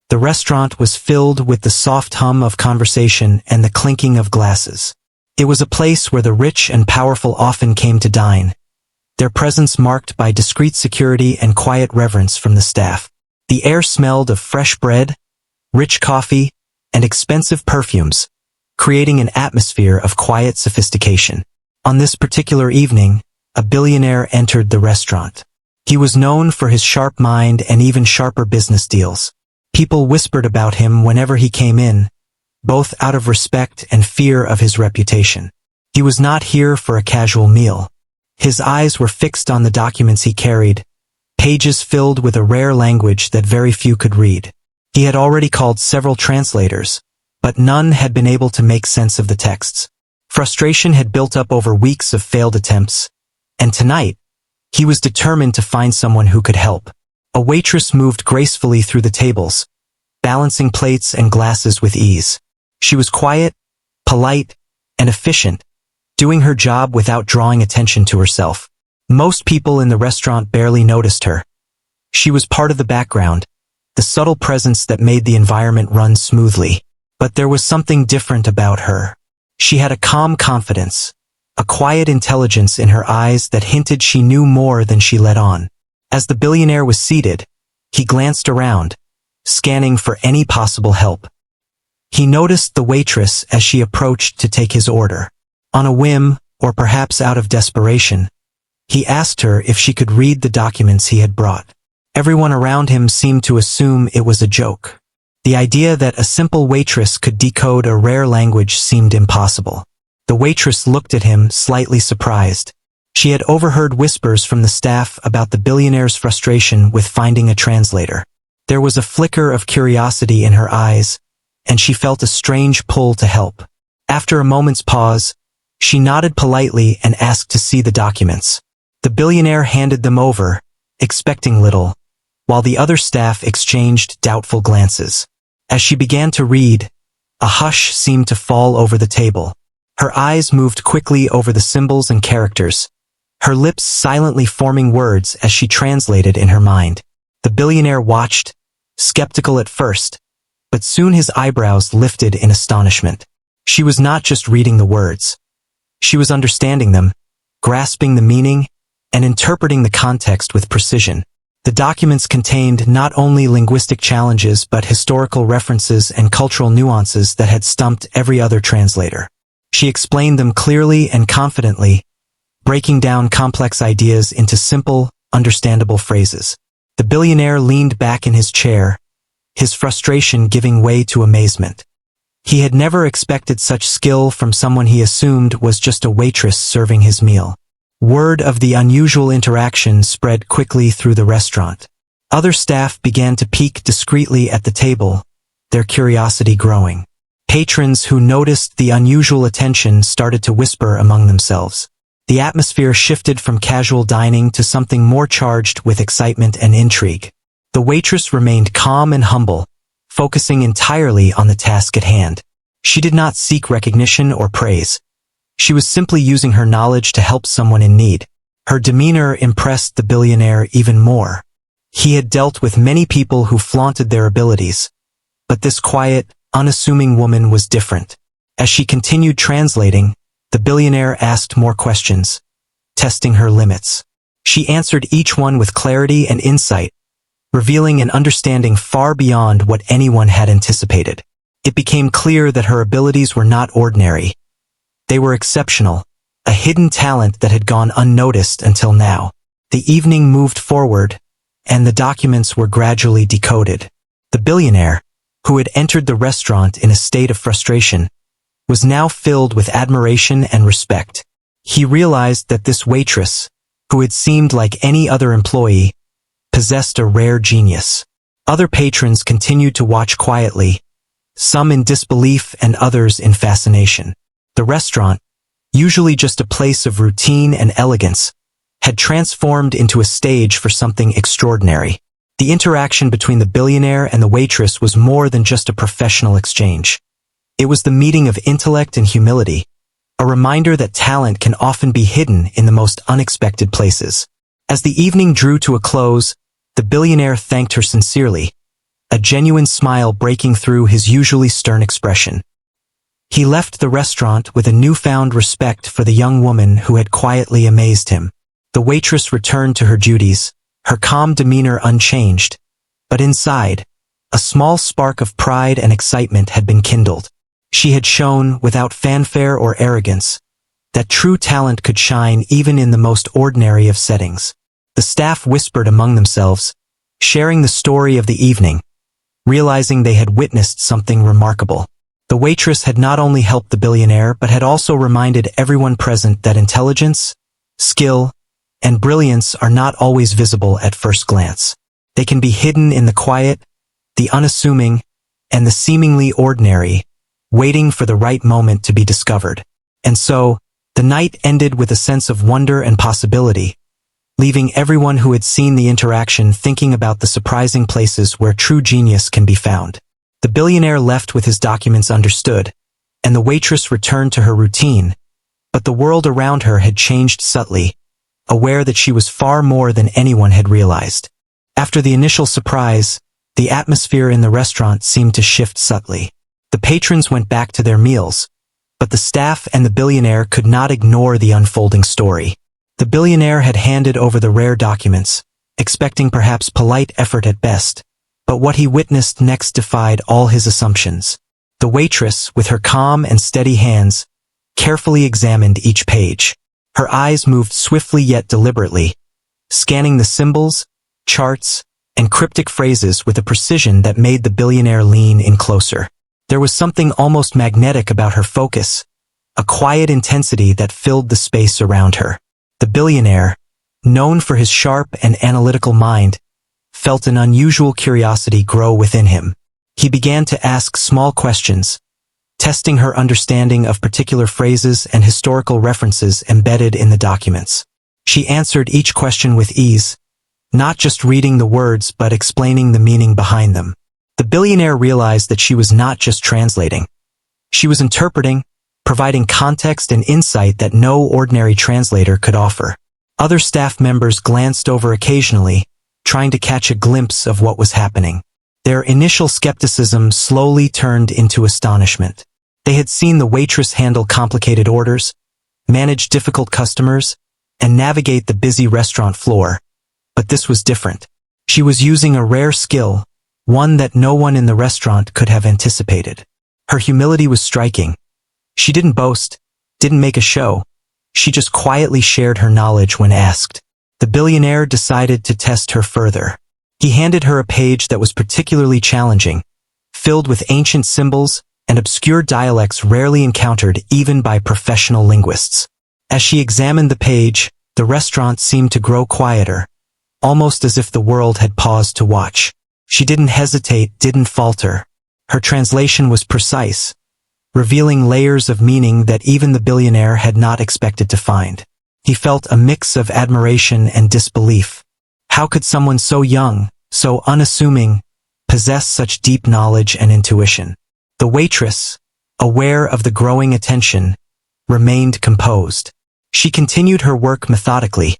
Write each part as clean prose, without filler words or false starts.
The restaurant was filled with the soft hum of conversation and the clinking of glasses. It was a place where the rich and powerful often came to dine, their presence marked by discreet security and quiet reverence from the staff. The air smelled of fresh bread, rich coffee, and expensive perfumes, creating an atmosphere of quiet sophistication. On this particular evening, a billionaire entered the restaurant. He was known for his sharp mind and even sharper business deals. People whispered about him whenever he came in, both out of respect and fear of his reputation. He was not here for a casual meal. His eyes were fixed on the documents he carried, pages filled with a rare language that very few could read. He had already called several translators, but none had been able to make sense of the texts. Frustration had built up over weeks of failed attempts, and tonight, he was determined to find someone who could help. A waitress moved gracefully through the tables, balancing plates and glasses with ease. She was quiet, polite, and efficient, doing her job without drawing attention to herself. Most people in the restaurant barely noticed her. She was part of the background, the subtle presence that made the environment run smoothly. But there was something different about her. She had a calm confidence, a quiet intelligence in her eyes that hinted she knew more than she let on. As the billionaire was seated, he glanced around, scanning for any possible help. He noticed the waitress as she approached to take his order. On a whim, or perhaps out of desperation, he asked her if she could read the documents he had brought. Everyone around him seemed to assume it was a joke. The idea that a simple waitress could decode a rare language seemed impossible. The waitress looked at him, slightly surprised. She had overheard whispers from the staff about the billionaire's frustration with finding a translator. There was a flicker of curiosity in her eyes, and she felt a strange pull to help. After a moment's pause, she nodded politely and asked to see the documents. The billionaire handed them over, expecting little, while the other staff exchanged doubtful glances. As she began to read, a hush seemed to fall over the table. Her eyes moved quickly over the symbols and characters, her lips silently forming words as she translated in her mind. The billionaire watched, skeptical at first, but soon his eyebrows lifted in astonishment. She was not just reading the words. She was understanding them, grasping the meaning, and interpreting the context with precision. The documents contained not only linguistic challenges but historical references and cultural nuances that had stumped every other translator. She explained them clearly and confidently, breaking down complex ideas into simple, understandable phrases. The billionaire leaned back in his chair, his frustration giving way to amazement. He had never expected such skill from someone he assumed was just a waitress serving his meal. Word of the unusual interaction spread quickly through the restaurant. Other staff began to peek discreetly at the table, their curiosity growing. Patrons who noticed the unusual attention started to whisper among themselves. The atmosphere shifted from casual dining to something more charged with excitement and intrigue. The waitress remained calm and humble, focusing entirely on the task at hand. She did not seek recognition or praise. She was simply using her knowledge to help someone in need. Her demeanor impressed the billionaire even more. He had dealt with many people who flaunted their abilities, but this quiet, unassuming woman was different. As she continued translating, the billionaire asked more questions, testing her limits. She answered each one with clarity and insight, revealing an understanding far beyond what anyone had anticipated. It became clear that her abilities were not ordinary. They were exceptional, a hidden talent that had gone unnoticed until now. The evening moved forward, and the documents were gradually decoded. The billionaire, who had entered the restaurant in a state of frustration, was now filled with admiration and respect. He realized that this waitress, who had seemed like any other employee, possessed a rare genius. Other patrons continued to watch quietly, some in disbelief and others in fascination. The restaurant, usually just a place of routine and elegance, had transformed into a stage for something extraordinary. The interaction between the billionaire and the waitress was more than just a professional exchange. It was the meeting of intellect and humility, a reminder that talent can often be hidden in the most unexpected places. As the evening drew to a close, the billionaire thanked her sincerely, a genuine smile breaking through his usually stern expression. He left the restaurant with a newfound respect for the young woman who had quietly amazed him. The waitress returned to her duties, her calm demeanor unchanged, but inside, a small spark of pride and excitement had been kindled. She had shown, without fanfare or arrogance, that true talent could shine even in the most ordinary of settings. The staff whispered among themselves, sharing the story of the evening, realizing they had witnessed something remarkable. The waitress had not only helped the billionaire but had also reminded everyone present that intelligence, skill, and brilliance are not always visible at first glance. They can be hidden in the quiet, the unassuming, and the seemingly ordinary, waiting for the right moment to be discovered. And so, the night ended with a sense of wonder and possibility, leaving everyone who had seen the interaction thinking about the surprising places where true genius can be found. The billionaire left with his documents understood, and the waitress returned to her routine, but the world around her had changed subtly, aware that she was far more than anyone had realized. After the initial surprise, the atmosphere in the restaurant seemed to shift subtly. The patrons went back to their meals, but the staff and the billionaire could not ignore the unfolding story. The billionaire had handed over the rare documents, expecting perhaps polite effort at best, but what he witnessed next defied all his assumptions. The waitress, with her calm and steady hands, carefully examined each page. Her eyes moved swiftly yet deliberately, scanning the symbols, charts, and cryptic phrases with a precision that made the billionaire lean in closer. There was something almost magnetic about her focus, a quiet intensity that filled the space around her. The billionaire, known for his sharp and analytical mind, felt an unusual curiosity grow within him. He began to ask small questions, testing her understanding of particular phrases and historical references embedded in the documents. She answered each question with ease, not just reading the words but explaining the meaning behind them. The billionaire realized that she was not just translating. She was interpreting, providing context and insight that no ordinary translator could offer. Other staff members glanced over occasionally, trying to catch a glimpse of what was happening. Their initial skepticism slowly turned into astonishment. They had seen the waitress handle complicated orders, manage difficult customers, and navigate the busy restaurant floor. But this was different. She was using a rare skill, one that no one in the restaurant could have anticipated. Her humility was striking. She didn't boast, didn't make a show. She just quietly shared her knowledge when asked. The billionaire decided to test her further. He handed her a page that was particularly challenging, filled with ancient symbols and obscure dialects rarely encountered even by professional linguists. As she examined the page, the restaurant seemed to grow quieter, almost as if the world had paused to watch. She didn't hesitate, didn't falter. Her translation was precise, revealing layers of meaning that even the billionaire had not expected to find. He felt a mix of admiration and disbelief. How could someone so young, so unassuming, possess such deep knowledge and intuition? The waitress, aware of the growing attention, remained composed. She continued her work methodically,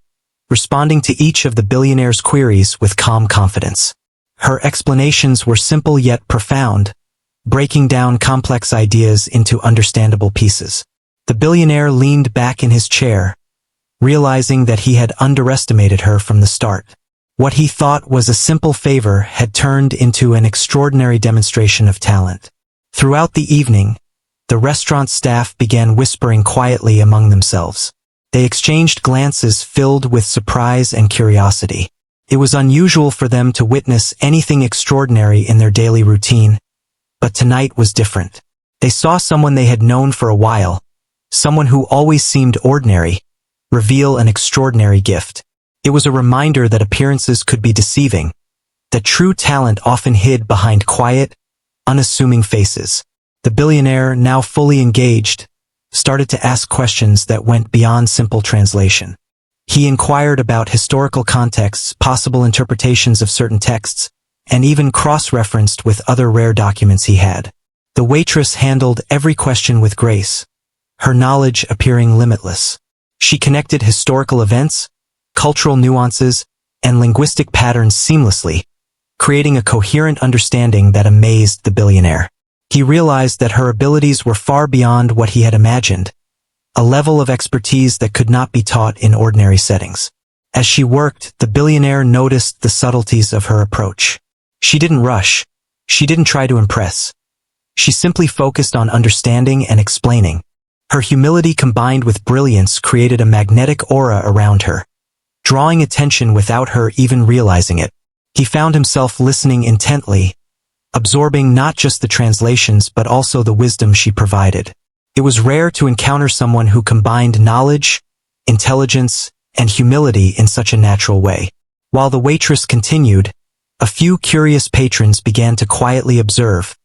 responding to each of the billionaire's queries with calm confidence. Her explanations were simple yet profound, breaking down complex ideas into understandable pieces. The billionaire leaned back in his chair, realizing that he had underestimated her from the start. What he thought was a simple favor had turned into an extraordinary demonstration of talent. Throughout the evening, the restaurant staff began whispering quietly among themselves. They exchanged glances filled with surprise and curiosity. It was unusual for them to witness anything extraordinary in their daily routine, but tonight was different. They saw someone they had known for a while, someone who always seemed ordinary, reveal an extraordinary gift. It was a reminder that appearances could be deceiving, that true talent often hid behind quiet, unassuming faces. The billionaire, now fully engaged, started to ask questions that went beyond simple translation. He inquired about historical contexts, possible interpretations of certain texts, and even cross-referenced with other rare documents he had. The waitress handled every question with grace, her knowledge appearing limitless. She connected historical events, cultural nuances, and linguistic patterns seamlessly, creating a coherent understanding that amazed the billionaire. He realized that her abilities were far beyond what he had imagined, a level of expertise that could not be taught in ordinary settings. As she worked, the billionaire noticed the subtleties of her approach. She didn't rush. She didn't try to impress. She simply focused on understanding and explaining. Her humility combined with brilliance created a magnetic aura around her, drawing attention without her even realizing it. He found himself listening intently, absorbing not just the translations but also the wisdom she provided. It was rare to encounter someone who combined knowledge, intelligence, and humility in such a natural way. While the waitress continued, a few curious patrons began to quietly observe,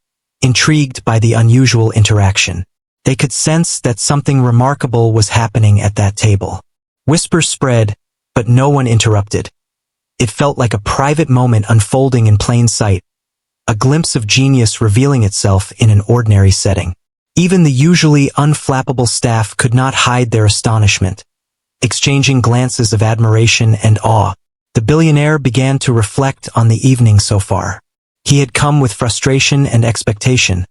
intrigued by the unusual interaction. They could sense that something remarkable was happening at that table. Whispers spread, but no one interrupted. It felt like a private moment unfolding in plain sight, a glimpse of genius revealing itself in an ordinary setting. Even the usually unflappable staff could not hide their astonishment, exchanging glances of admiration and awe. The billionaire began to reflect on the evening so far. He had come with frustration and expectation,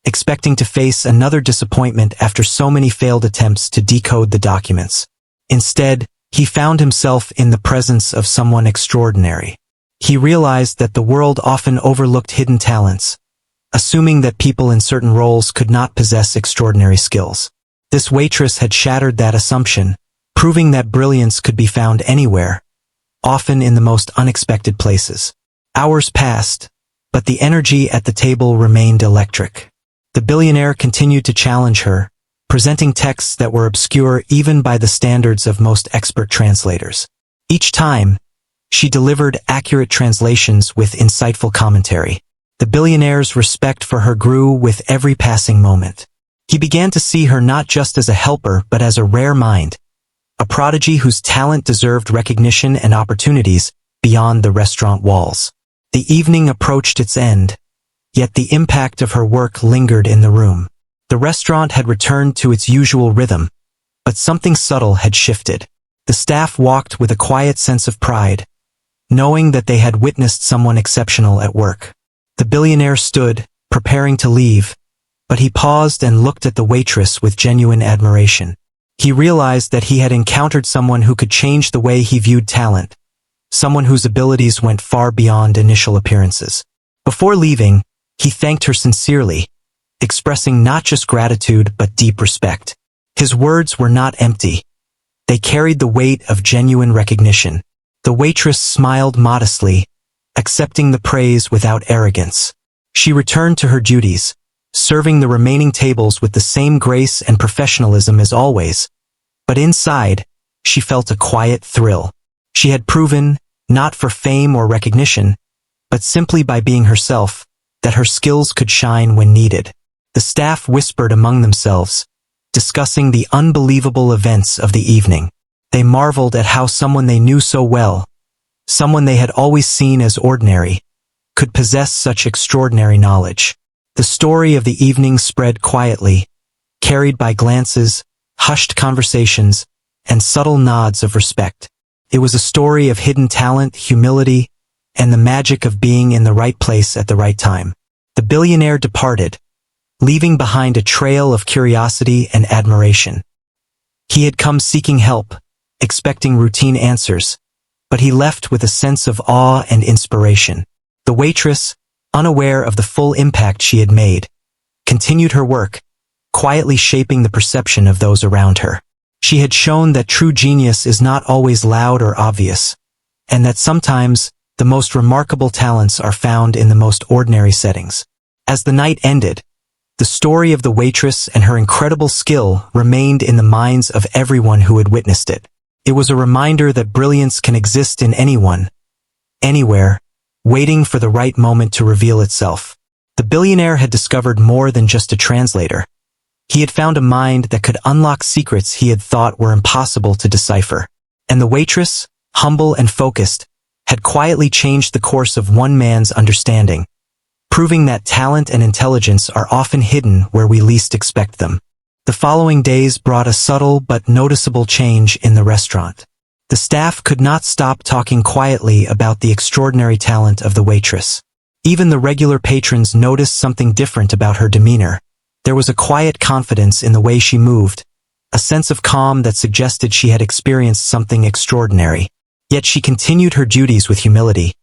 expecting to face another disappointment after so many failed attempts to decode the documents. Instead, he found himself in the presence of someone extraordinary. He realized that the world often overlooked hidden talents, assuming that people in certain roles could not possess extraordinary skills. This waitress had shattered that assumption, proving that brilliance could be found anywhere, often in the most unexpected places. Hours passed, but the energy at the table remained electric. The billionaire continued to challenge her, presenting texts that were obscure even by the standards of most expert translators. Each time, she delivered accurate translations with insightful commentary. The billionaire's respect for her grew with every passing moment. He began to see her not just as a helper but as a rare mind, a prodigy whose talent deserved recognition and opportunities beyond the restaurant walls. The evening approached its end, yet the impact of her work lingered in the room. The restaurant had returned to its usual rhythm, but something subtle had shifted. The staff walked with a quiet sense of pride, knowing that they had witnessed someone exceptional at work. The billionaire stood, preparing to leave, but he paused and looked at the waitress with genuine admiration. He realized that he had encountered someone who could change the way he viewed talent, someone whose abilities went far beyond initial appearances. Before leaving, he thanked her sincerely, expressing not just gratitude but deep respect. His words were not empty. They carried the weight of genuine recognition. The waitress smiled modestly, accepting the praise without arrogance. She returned to her duties, serving the remaining tables with the same grace and professionalism as always. But inside, she felt a quiet thrill. She had proven, not for fame or recognition, but simply by being herself, that her skills could shine when needed. The staff whispered among themselves, discussing the unbelievable events of the evening. They marveled at how someone they knew so well, someone they had always seen as ordinary, could possess such extraordinary knowledge. The story of the evening spread quietly, carried by glances, hushed conversations, and subtle nods of respect. It was a story of hidden talent, humility, and the magic of being in the right place at the right time. The billionaire departed, leaving behind a trail of curiosity and admiration. He had come seeking help, expecting routine answers, but he left with a sense of awe and inspiration. The waitress, unaware of the full impact she had made, continued her work, quietly shaping the perception of those around her. She had shown that true genius is not always loud or obvious, and that sometimes the most remarkable talents are found in the most ordinary settings. As the night ended, the story of the waitress and her incredible skill remained in the minds of everyone who had witnessed it. It was a reminder that brilliance can exist in anyone, anywhere, waiting for the right moment to reveal itself. The billionaire had discovered more than just a translator. He had found a mind that could unlock secrets he had thought were impossible to decipher. And the waitress, humble and focused, had quietly changed the course of one man's understanding, proving that talent and intelligence are often hidden where we least expect them. The following days brought a subtle but noticeable change in the restaurant. The staff could not stop talking quietly about the extraordinary talent of the waitress. Even the regular patrons noticed something different about her demeanor. There was a quiet confidence in the way she moved, a sense of calm that suggested she had experienced something extraordinary. Yet she continued her duties with humility,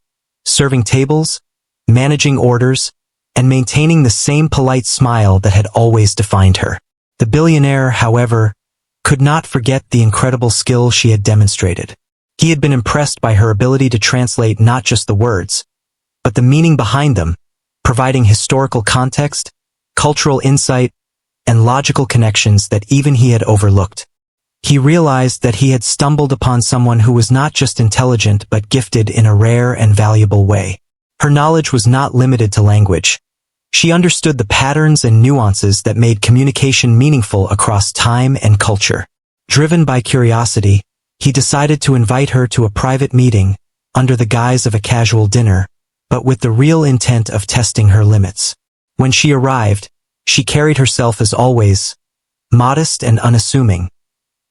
serving tables, managing orders, and maintaining the same polite smile that had always defined her. The billionaire, however, could not forget the incredible skill she had demonstrated. He had been impressed by her ability to translate not just the words, but the meaning behind them, providing historical context, cultural insight, and logical connections that even he had overlooked. He realized that he had stumbled upon someone who was not just intelligent but gifted in a rare and valuable way. Her knowledge was not limited to language. She understood the patterns and nuances that made communication meaningful across time and culture. Driven by curiosity, he decided to invite her to a private meeting under the guise of a casual dinner, but with the real intent of testing her limits. When she arrived, she carried herself as always, modest and unassuming.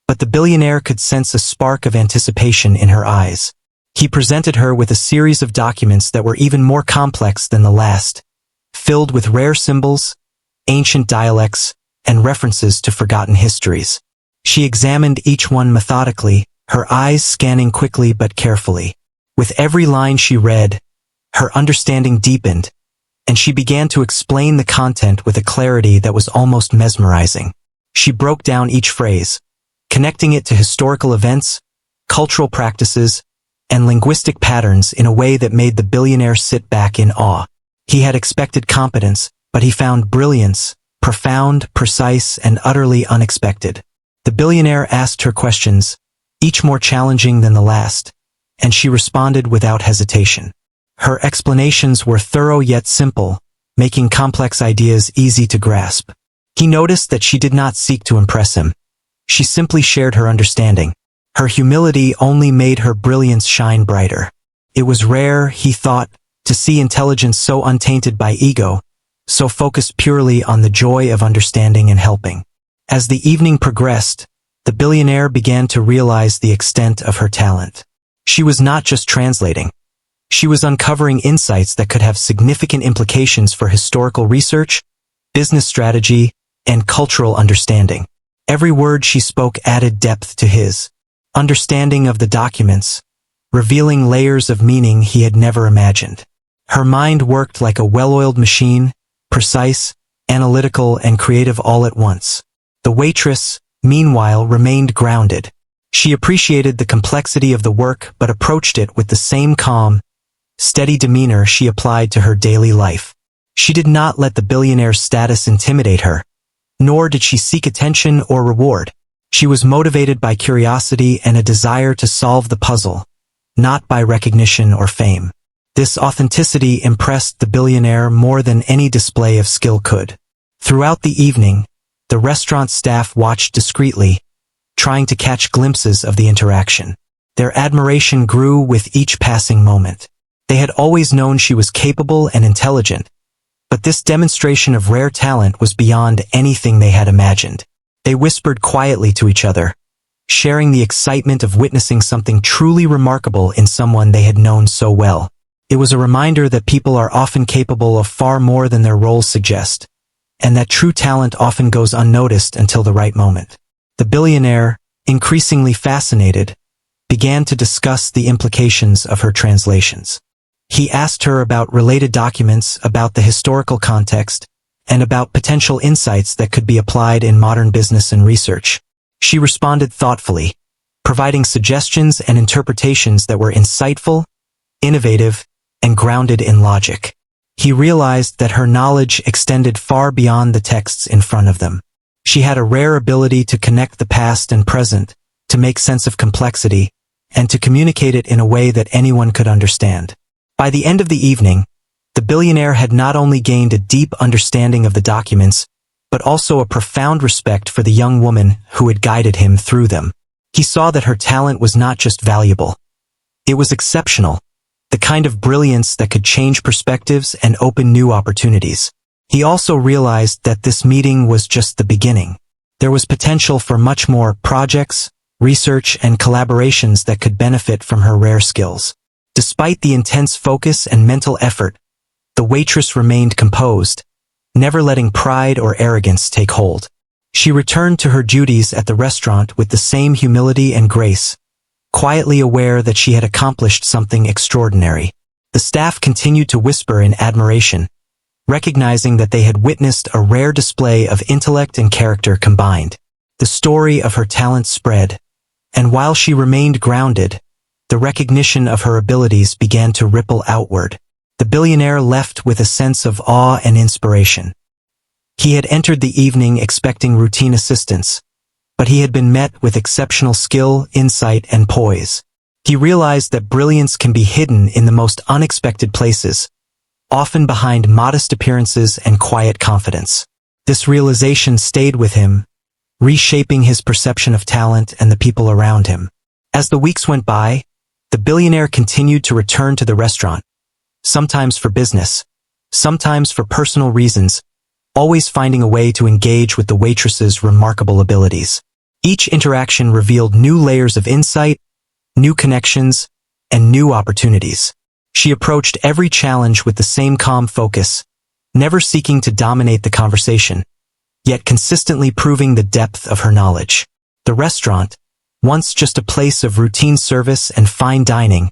But the billionaire could sense a spark of anticipation in her eyes. He presented her with a series of documents that were even more complex than the last, filled with rare symbols, ancient dialects, and references to forgotten histories. She examined each one methodically, her eyes scanning quickly but carefully. With every line she read, her understanding deepened, and she began to explain the content with a clarity that was almost mesmerizing. She broke down each phrase, connecting it to historical events, cultural practices, and linguistic patterns in a way that made the billionaire sit back in awe. He had expected competence, but he found brilliance, profound, precise, and utterly unexpected. The billionaire asked her questions, each more challenging than the last, and she responded without hesitation. Her explanations were thorough yet simple, making complex ideas easy to grasp. He noticed that she did not seek to impress him. She simply shared her understanding. Her humility only made her brilliance shine brighter. It was rare, he thought, to see intelligence so untainted by ego, so focused purely on the joy of understanding and helping. As the evening progressed, the billionaire began to realize the extent of her talent. She was not just translating. She was uncovering insights that could have significant implications for historical research, business strategy, and cultural understanding. Every word she spoke added depth to his understanding of the documents, revealing layers of meaning he had never imagined. Her mind worked like a well-oiled machine, precise, analytical, and creative all at once. The waitress, meanwhile, remained grounded. She appreciated the complexity of the work but approached it with the same calm, steady demeanor she applied to her daily life. She did not let the billionaire's status intimidate her, nor did she seek attention or reward. She was motivated by curiosity and a desire to solve the puzzle, not by recognition or fame. This authenticity impressed the billionaire more than any display of skill could. Throughout the evening, the restaurant staff watched discreetly, trying to catch glimpses of the interaction. Their admiration grew with each passing moment. They had always known she was capable and intelligent, but this demonstration of rare talent was beyond anything they had imagined. They whispered quietly to each other, sharing the excitement of witnessing something truly remarkable in someone they had known so well. It was a reminder that people are often capable of far more than their roles suggest, and that true talent often goes unnoticed until the right moment. The billionaire, increasingly fascinated, began to discuss the implications of her translations. He asked her about related documents, about the historical context, and about potential insights that could be applied in modern business and research. She responded thoughtfully, providing suggestions and interpretations that were insightful, innovative, and grounded in logic. He realized that her knowledge extended far beyond the texts in front of them. She had a rare ability to connect the past and present, to make sense of complexity, and to communicate it in a way that anyone could understand. By the end of the evening, the billionaire had not only gained a deep understanding of the documents, but also a profound respect for the young woman who had guided him through them. He saw that her talent was not just valuable. It was exceptional, the kind of brilliance that could change perspectives and open new opportunities. He also realized that this meeting was just the beginning. There was potential for much more projects, research, and collaborations that could benefit from her rare skills. Despite the intense focus and mental effort, the waitress remained composed, never letting pride or arrogance take hold. She returned to her duties at the restaurant with the same humility and grace, quietly aware that she had accomplished something extraordinary. The staff continued to whisper in admiration, recognizing that they had witnessed a rare display of intellect and character combined. The story of her talent spread, and while she remained grounded, the recognition of her abilities began to ripple outward. The billionaire left with a sense of awe and inspiration. He had entered the evening expecting routine assistance, but he had been met with exceptional skill, insight, and poise. He realized that brilliance can be hidden in the most unexpected places, often behind modest appearances and quiet confidence. This realization stayed with him, reshaping his perception of talent and the people around him. As the weeks went by, the billionaire continued to return to the restaurant, sometimes for business, sometimes for personal reasons, always finding a way to engage with the waitress's remarkable abilities. Each interaction revealed new layers of insight, new connections, and new opportunities. She approached every challenge with the same calm focus, never seeking to dominate the conversation, yet consistently proving the depth of her knowledge. The restaurant, once just a place of routine service and fine dining,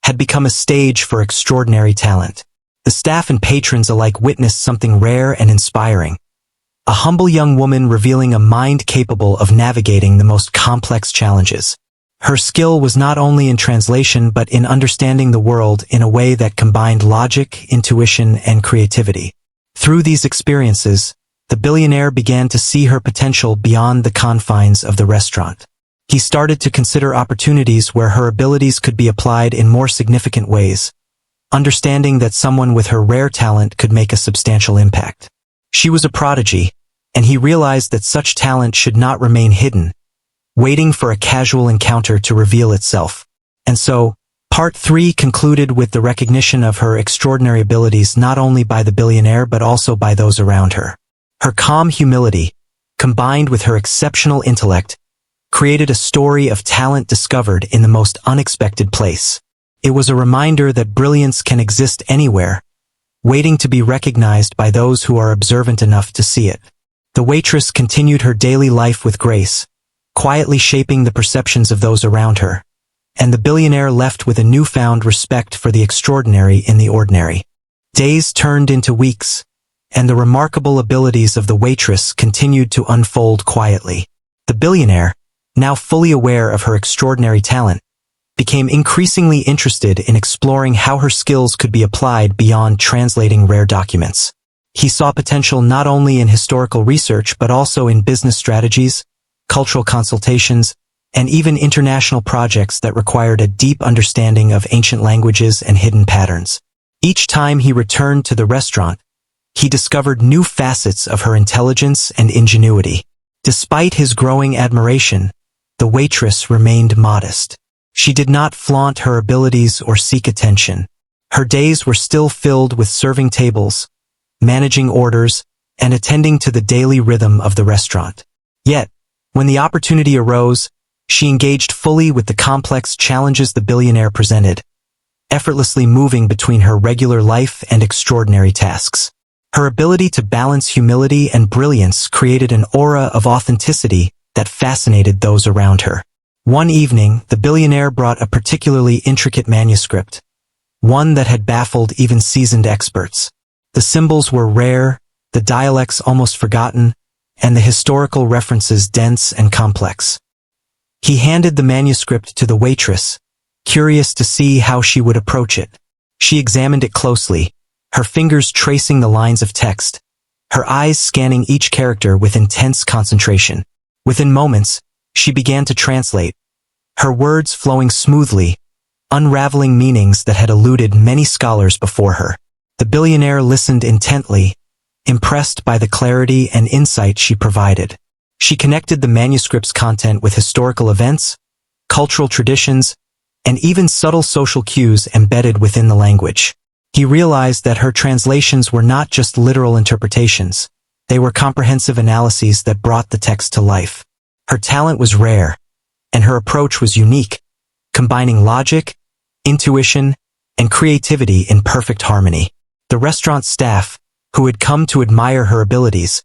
had become a stage for extraordinary talent. The staff and patrons alike witnessed something rare and inspiring. A humble young woman revealing a mind capable of navigating the most complex challenges. Her skill was not only in translation but in understanding the world in a way that combined logic, intuition, and creativity. Through these experiences, the billionaire began to see her potential beyond the confines of the restaurant. He started to consider opportunities where her abilities could be applied in more significant ways, understanding that someone with her rare talent could make a substantial impact. She was a prodigy, and he realized that such talent should not remain hidden, waiting for a casual encounter to reveal itself. And so, Part 3 concluded with the recognition of her extraordinary abilities not only by the billionaire but also by those around her. Her calm humility, combined with her exceptional intellect, created a story of talent discovered in the most unexpected place. It was a reminder that brilliance can exist anywhere, waiting to be recognized by those who are observant enough to see it. The waitress continued her daily life with grace, quietly shaping the perceptions of those around her, and the billionaire left with a newfound respect for the extraordinary in the ordinary. Days turned into weeks, and the remarkable abilities of the waitress continued to unfold quietly. The billionaire, now fully aware of her extraordinary talent, became increasingly interested in exploring how her skills could be applied beyond translating rare documents. He saw potential not only in historical research but also in business strategies, cultural consultations, and even international projects that required a deep understanding of ancient languages and hidden patterns. Each time he returned to the restaurant, he discovered new facets of her intelligence and ingenuity. Despite his growing admiration, the waitress remained modest. She did not flaunt her abilities or seek attention. Her days were still filled with serving tables, managing orders, and attending to the daily rhythm of the restaurant. Yet, when the opportunity arose, she engaged fully with the complex challenges the billionaire presented, effortlessly moving between her regular life and extraordinary tasks. Her ability to balance humility and brilliance created an aura of authenticity that fascinated those around her. One evening, the billionaire brought a particularly intricate manuscript, one that had baffled even seasoned experts. The symbols were rare, the dialects almost forgotten, and the historical references dense and complex. He handed the manuscript to the waitress, curious to see how she would approach it. She examined it closely, her fingers tracing the lines of text, her eyes scanning each character with intense concentration. Within moments, she began to translate, her words flowing smoothly, unraveling meanings that had eluded many scholars before her. The billionaire listened intently, impressed by the clarity and insight she provided. She connected the manuscript's content with historical events, cultural traditions, and even subtle social cues embedded within the language. He realized that her translations were not just literal interpretations, they were comprehensive analyses that brought the text to life. Her talent was rare, and her approach was unique, combining logic, intuition, and creativity in perfect harmony. The restaurant staff, who had come to admire her abilities,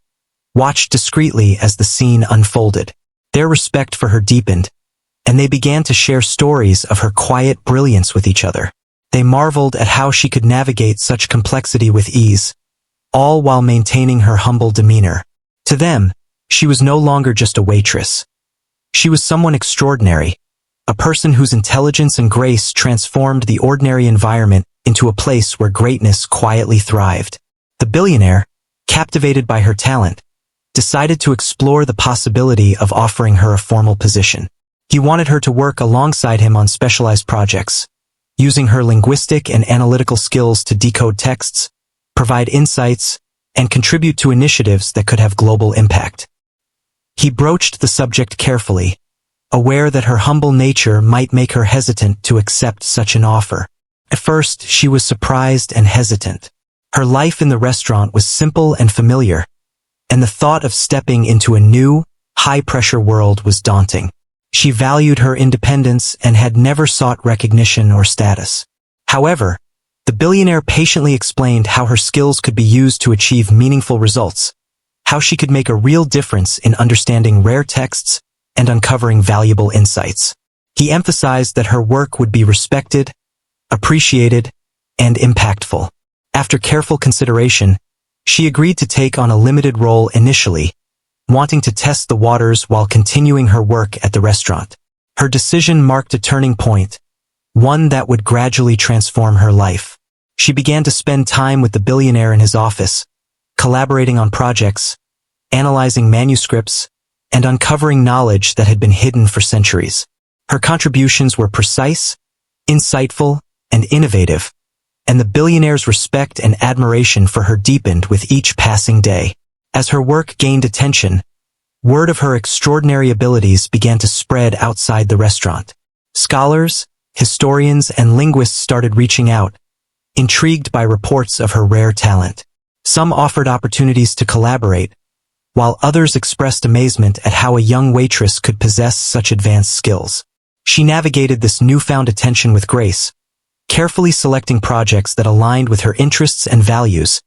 watched discreetly as the scene unfolded. Their respect for her deepened, and they began to share stories of her quiet brilliance with each other. They marveled at how she could navigate such complexity with ease, all while maintaining her humble demeanor. To them, she was no longer just a waitress. She was someone extraordinary, a person whose intelligence and grace transformed the ordinary environment into a place where greatness quietly thrived. The billionaire, captivated by her talent, decided to explore the possibility of offering her a formal position. He wanted her to work alongside him on specialized projects, using her linguistic and analytical skills to decode texts, provide insights, and contribute to initiatives that could have global impact. He broached the subject carefully, aware that her humble nature might make her hesitant to accept such an offer. At first, she was surprised and hesitant. Her life in the restaurant was simple and familiar, and the thought of stepping into a new, high-pressure world was daunting. She valued her independence and had never sought recognition or status. However, the billionaire patiently explained how her skills could be used to achieve meaningful results, how she could make a real difference in understanding rare texts and uncovering valuable insights. He emphasized that her work would be respected, appreciated, and impactful. After careful consideration, she agreed to take on a limited role initially, wanting to test the waters while continuing her work at the restaurant. Her decision marked a turning point, one that would gradually transform her life. She began to spend time with the billionaire in his office, collaborating on projects, analyzing manuscripts, and uncovering knowledge that had been hidden for centuries. Her contributions were precise, insightful, and innovative, and the billionaire's respect and admiration for her deepened with each passing day. As her work gained attention, word of her extraordinary abilities began to spread outside the restaurant. Scholars, historians, and linguists started reaching out, intrigued by reports of her rare talent. Some offered opportunities to collaborate, while others expressed amazement at how a young waitress could possess such advanced skills. She navigated this newfound attention with grace, carefully selecting projects that aligned with her interests and values,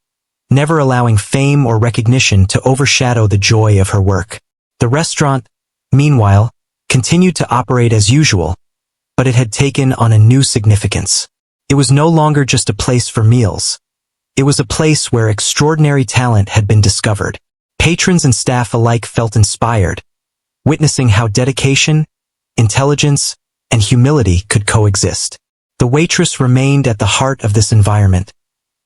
never allowing fame or recognition to overshadow the joy of her work. The restaurant, meanwhile, continued to operate as usual, but it had taken on a new significance. It was no longer just a place for meals. It was a place where extraordinary talent had been discovered. Patrons and staff alike felt inspired, witnessing how dedication, intelligence, and humility could coexist. The waitress remained at the heart of this environment,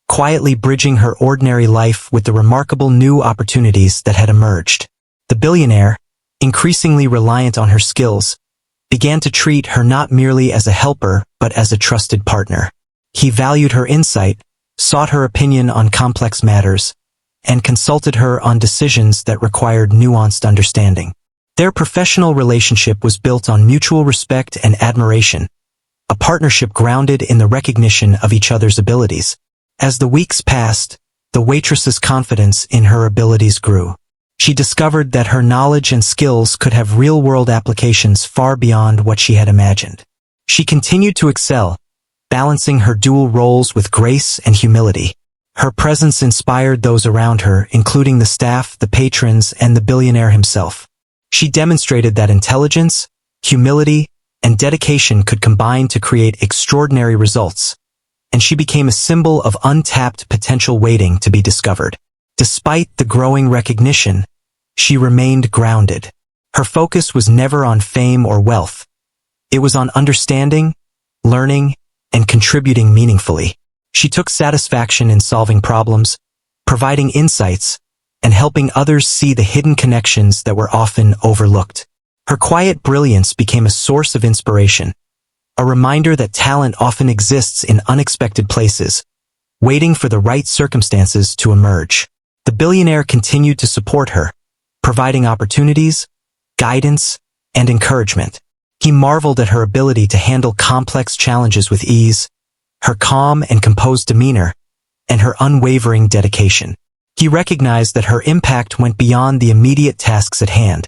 quietly bridging her ordinary life with the remarkable new opportunities that had emerged. The billionaire, increasingly reliant on her skills, began to treat her not merely as a helper but as a trusted partner. He valued her insight, sought her opinion on complex matters, and consulted her on decisions that required nuanced understanding. Their professional relationship was built on mutual respect and admiration, a partnership grounded in the recognition of each other's abilities. As the weeks passed, the waitress's confidence in her abilities grew. She discovered that her knowledge and skills could have real-world applications far beyond what she had imagined. She continued to excel, balancing her dual roles with grace and humility. Her presence inspired those around her, including the staff, the patrons, and the billionaire himself. She demonstrated that intelligence, humility, and dedication could combine to create extraordinary results, and she became a symbol of untapped potential waiting to be discovered. Despite the growing recognition, she remained grounded. Her focus was never on fame or wealth. It was on understanding, learning, and contributing meaningfully. She took satisfaction in solving problems, providing insights, and helping others see the hidden connections that were often overlooked. Her quiet brilliance became a source of inspiration, a reminder that talent often exists in unexpected places, waiting for the right circumstances to emerge. The billionaire continued to support her, providing opportunities, guidance, and encouragement. He marveled at her ability to handle complex challenges with ease, her calm and composed demeanor, and her unwavering dedication. He recognized that her impact went beyond the immediate tasks at hand,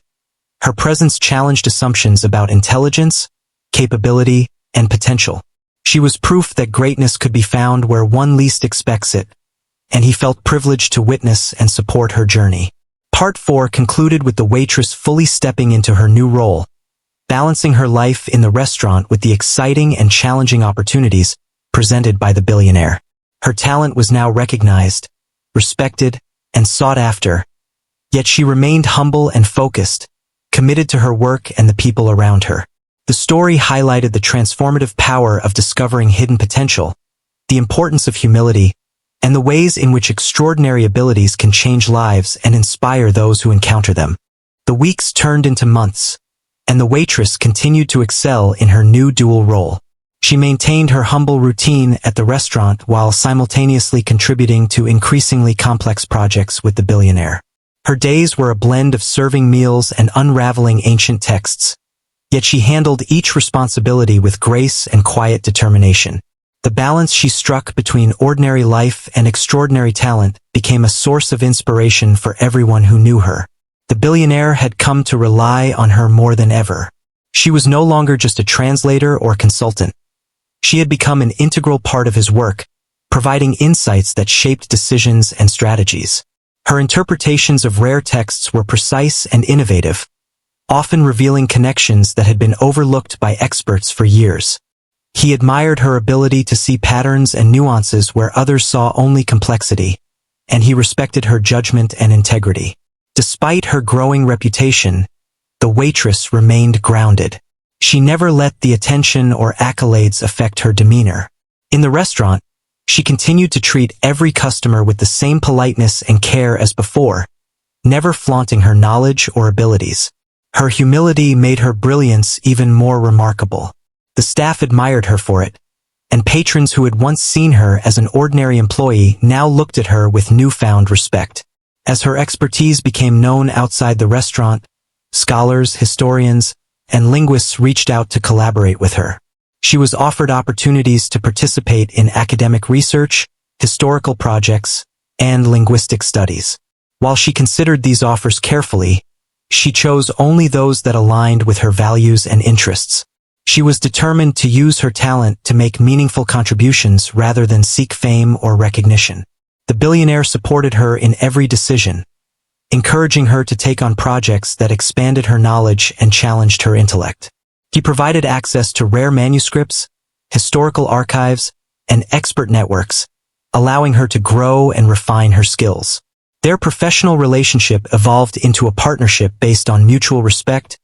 Her presence challenged assumptions about intelligence, capability, and potential. She was proof that greatness could be found where one least expects it, and he felt privileged to witness and support her journey. Part 4 concluded with the waitress fully stepping into her new role, balancing her life in the restaurant with the exciting and challenging opportunities presented by the billionaire. Her talent was now recognized, respected, and sought after, yet she remained humble and focused, committed to her work and the people around her. The story highlighted the transformative power of discovering hidden potential, the importance of humility, and the ways in which extraordinary abilities can change lives and inspire those who encounter them. The weeks turned into months, and the waitress continued to excel in her new dual role. She maintained her humble routine at the restaurant while simultaneously contributing to increasingly complex projects with the billionaire. Her days were a blend of serving meals and unraveling ancient texts, yet she handled each responsibility with grace and quiet determination. The balance she struck between ordinary life and extraordinary talent became a source of inspiration for everyone who knew her. The billionaire had come to rely on her more than ever. She was no longer just a translator or consultant. She had become an integral part of his work, providing insights that shaped decisions and strategies. Her interpretations of rare texts were precise and innovative, often revealing connections that had been overlooked by experts for years. He admired her ability to see patterns and nuances where others saw only complexity, and he respected her judgment and integrity. Despite her growing reputation, the waitress remained grounded. She never let the attention or accolades affect her demeanor. In the restaurant, she continued to treat every customer with the same politeness and care as before, never flaunting her knowledge or abilities. Her humility made her brilliance even more remarkable. The staff admired her for it, and patrons who had once seen her as an ordinary employee now looked at her with newfound respect. As her expertise became known outside the restaurant, scholars, historians, and linguists reached out to collaborate with her. She was offered opportunities to participate in academic research, historical projects, and linguistic studies. While she considered these offers carefully, she chose only those that aligned with her values and interests. She was determined to use her talent to make meaningful contributions rather than seek fame or recognition. The billionaire supported her in every decision, encouraging her to take on projects that expanded her knowledge and challenged her intellect. He provided access to rare manuscripts, historical archives, and expert networks, allowing her to grow and refine her skills. Their professional relationship evolved into a partnership based on mutual respect,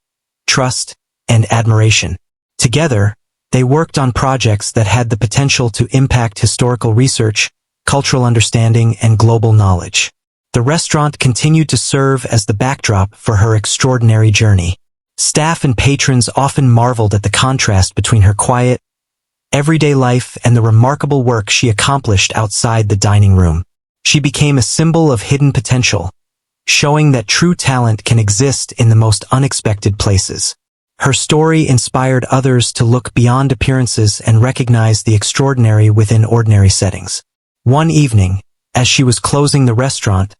trust, and admiration. Together, they worked on projects that had the potential to impact historical research, cultural understanding, and global knowledge. The restaurant continued to serve as the backdrop for her extraordinary journey. Staff and patrons often marveled at the contrast between her quiet, everyday life and the remarkable work she accomplished outside the dining room. She became a symbol of hidden potential, showing that true talent can exist in the most unexpected places. Her story inspired others to look beyond appearances and recognize the extraordinary within ordinary settings. One evening, as she was closing the restaurant,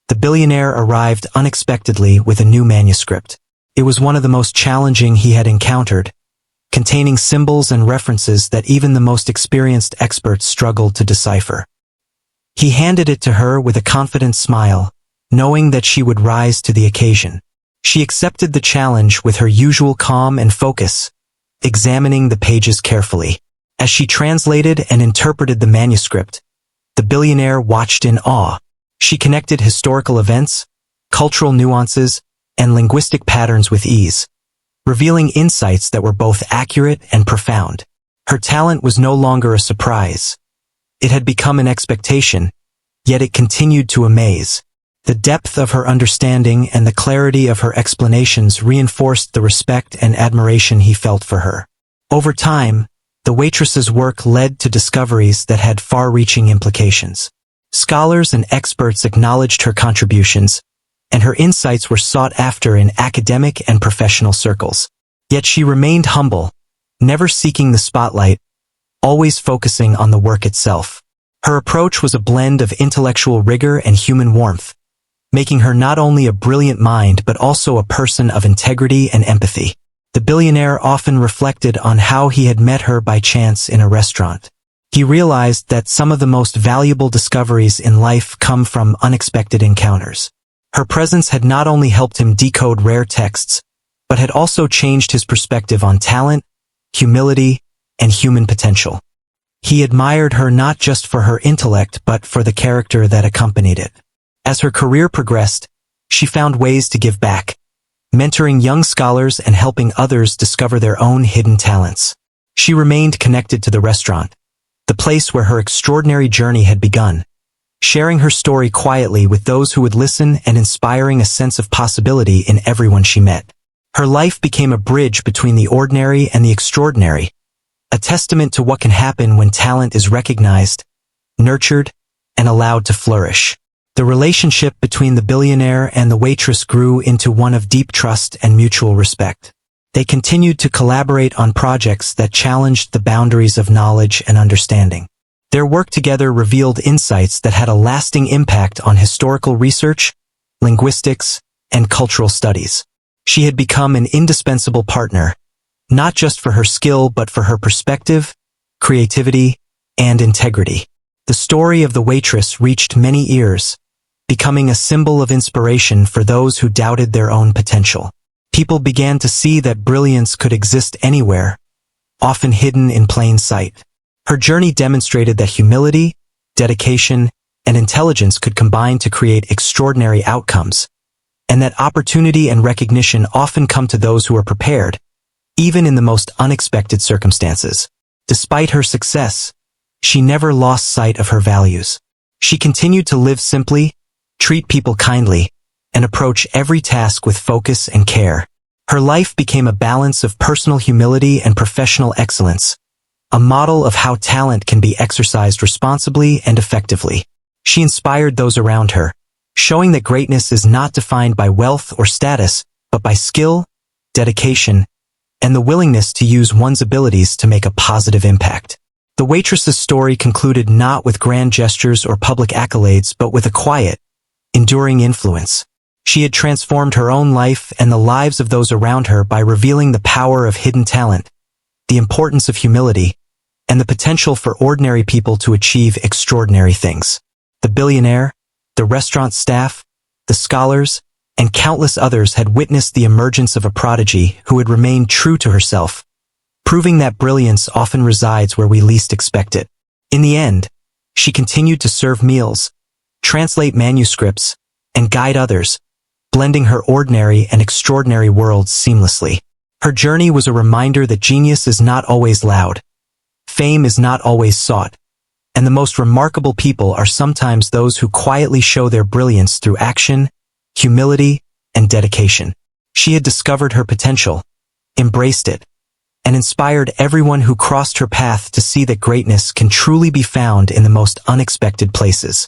the billionaire arrived unexpectedly with a new manuscript. It was one of the most challenging he had encountered, containing symbols and references that even the most experienced experts struggled to decipher. He handed it to her with a confident smile, knowing that she would rise to the occasion. She accepted the challenge with her usual calm and focus, examining the pages carefully. As she translated and interpreted the manuscript, the billionaire watched in awe. She connected historical events, cultural nuances, and linguistic patterns with ease, revealing insights that were both accurate and profound. Her talent was no longer a surprise. It had become an expectation, yet it continued to amaze. The depth of her understanding and the clarity of her explanations reinforced the respect and admiration he felt for her. Over time, the waitress's work led to discoveries that had far-reaching implications. Scholars and experts acknowledged her contributions, and her insights were sought after in academic and professional circles. Yet she remained humble, never seeking the spotlight, always focusing on the work itself. Her approach was a blend of intellectual rigor and human warmth, making her not only a brilliant mind but also a person of integrity and empathy. The billionaire often reflected on how he had met her by chance in a restaurant. He realized that some of the most valuable discoveries in life come from unexpected encounters. Her presence had not only helped him decode rare texts, but had also changed his perspective on talent, humility, and human potential. He admired her not just for her intellect but for the character that accompanied it. As her career progressed, she found ways to give back, mentoring young scholars and helping others discover their own hidden talents. She remained connected to the restaurant, the place where her extraordinary journey had begun, sharing her story quietly with those who would listen and inspiring a sense of possibility in everyone she met. Her life became a bridge between the ordinary and the extraordinary, a testament to what can happen when talent is recognized, nurtured, and allowed to flourish. The relationship between the billionaire and the waitress grew into one of deep trust and mutual respect. They continued to collaborate on projects that challenged the boundaries of knowledge and understanding. Their work together revealed insights that had a lasting impact on historical research, linguistics, and cultural studies. She had become an indispensable partner, not just for her skill but for her perspective, creativity, and integrity. The story of the waitress reached many ears, becoming a symbol of inspiration for those who doubted their own potential. People began to see that brilliance could exist anywhere, often hidden in plain sight. Her journey demonstrated that humility, dedication, and intelligence could combine to create extraordinary outcomes, and that opportunity and recognition often come to those who are prepared, even in the most unexpected circumstances. Despite her success, she never lost sight of her values. She continued to live simply, treat people kindly, and approach every task with focus and care. Her life became a balance of personal humility and professional excellence, a model of how talent can be exercised responsibly and effectively. She inspired those around her, showing that greatness is not defined by wealth or status, but by skill, dedication, and the willingness to use one's abilities to make a positive impact. The waitress's story concluded not with grand gestures or public accolades but with a quiet, enduring influence. She had transformed her own life and the lives of those around her by revealing the power of hidden talent, the importance of humility, and the potential for ordinary people to achieve extraordinary things. The billionaire, the restaurant staff, the scholars, and countless others had witnessed the emergence of a prodigy who had remained true to herself, proving that brilliance often resides where we least expect it. In the end, she continued to serve meals, translate manuscripts, and guide others, blending her ordinary and extraordinary worlds seamlessly. Her journey was a reminder that genius is not always loud, fame is not always sought, and the most remarkable people are sometimes those who quietly show their brilliance through action, humility, and dedication. She had discovered her potential, embraced it, and inspired everyone who crossed her path to see that greatness can truly be found in the most unexpected places.